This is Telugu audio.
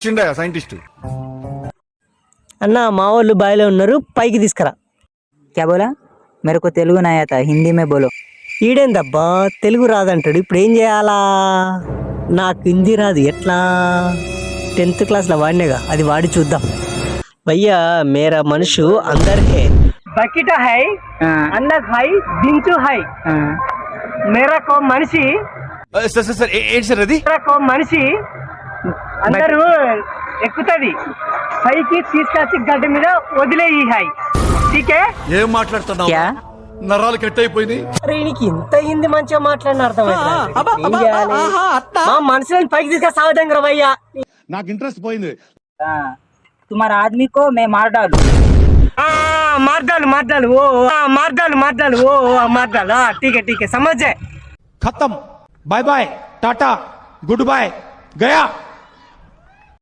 चिंडा साइंटिस्ट అన్న మా వాళ్ళు బాయిలో ఉన్నారు, పైకి తీసుకురా. क्या बोला? मेरे को तेलुगु नहीं आता, हिंदी में बोलो. ఈడేందబ్బా తెలుగు రాదంటాడు, ఇప్పుడు ఏం చేయాలా? నాకు హిందీ రాదు, ఎట్లా? 10th క్లాస్లో వాడినేగా, అది వాడి చూద్దాం. భయ్యా మేరా మనుషు అందర్ హే, బకెట్ హై, అన్నర్ హై, దించు హై. మేరా కో మనిషి, सर सर सर ఏంటి సార్ అది? మేరా కో మనిషి అందరూ ఎక్కుతది, పైకి తీసుకొచ్చి గడ్డ మీద వదిలేయి హై. ఠీకే? ఏం మాట్లాడుతున్నావు? क्या? నరాలు కట్ అయిపోయింది. అరే నీకు ఇంత హిందీ మంచిగా మాట్లాడిన అర్థం మా మనుషులను పైకి తీసుకొని సాగుతాం భయ్యా. నాకు ఇంట్రెస్ట్ పోయింది. तुम्हारा आदमी को मैं मार डालू. మార్గాలు మార్గాలు ఓ మార్గాలు మార్గాలు ఓ మార్గాలు. ఠీకే ఠీకే సమझे. खत्म. Bye bye tata good bye गया.